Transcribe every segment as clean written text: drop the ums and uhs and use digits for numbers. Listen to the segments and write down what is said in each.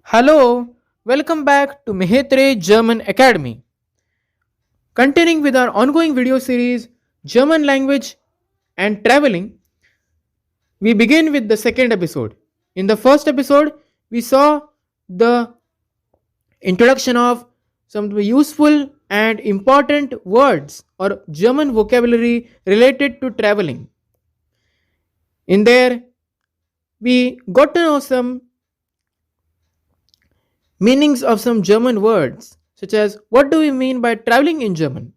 Hello, welcome back to Mehetre German Academy. Continuing with our ongoing video series German language and traveling, we begin with the second episode. In the first episode, we saw the introduction of some useful and important words or German vocabulary related to traveling. In there, we got to know some meanings of some German words, such as what do we mean by traveling in German?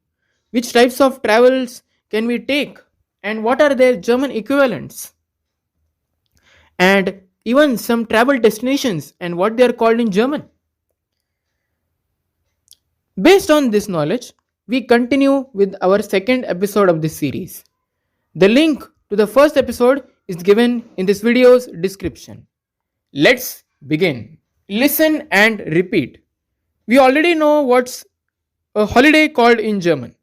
Which types of travels can we take? And what are their German equivalents? And even some travel destinations and what they are called in German. Based on this knowledge, we continue with our second episode of this series. The link to the first episode is given in this video's description. Let's begin. Listen and repeat. We already know what's a holiday called in German.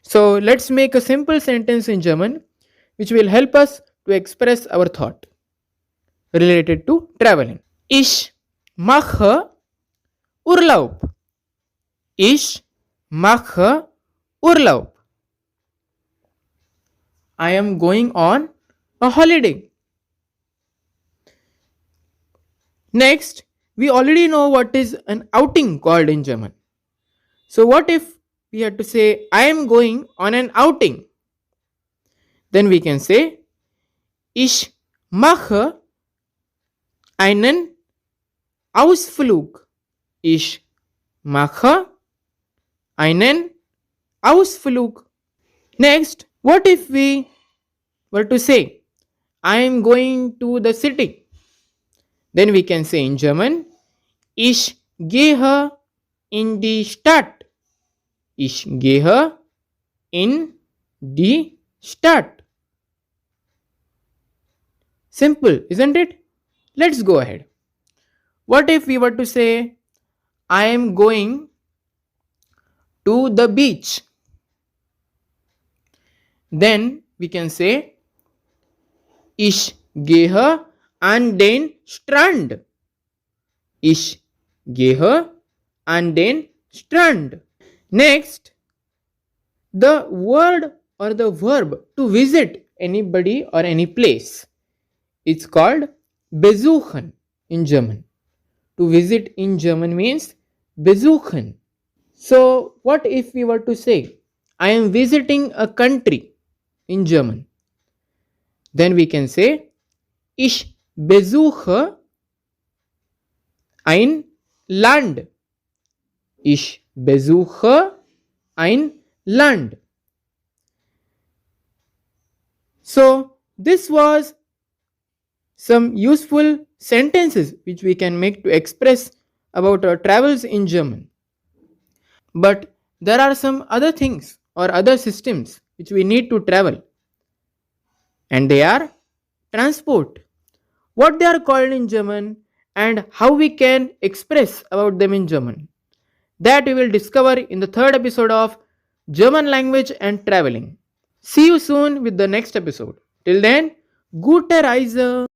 So let's make a simple sentence in German which will help us to express our thought related to traveling. Ich mache Urlaub. Ich mache Urlaub. I am going on a holiday. Next, we already know what is an outing called in German. So what if we had to say I am going on an outing? Then we can say Ich mache einen Ausflug. Ich mache einen Ausflug. Next, what if we were to say I am going to the city? Then we can say in German Ich gehe in die Stadt. Ich gehe in die Stadt. Simple, isn't it? Let's go ahead. What if we were to say I am going to the beach? Then we can say Ich gehe an den Strand. Ich gehe an den Strand. Next, the word or the verb to visit anybody or any place, it's called besuchen in German. To visit in German means besuchen. So what if we were to say I am visiting a country in German? Then we can say Ich besuche ein Land. Ich besuche ein Land. So this was some useful sentences which we can make to express about our travels in German. But there are some other things or other systems which we need to travel, and they are transport. What they are called in German and how we can express about them in German, that we will discover in the third episode of German language and traveling. See you soon with the next episode. Till then, gute Reise!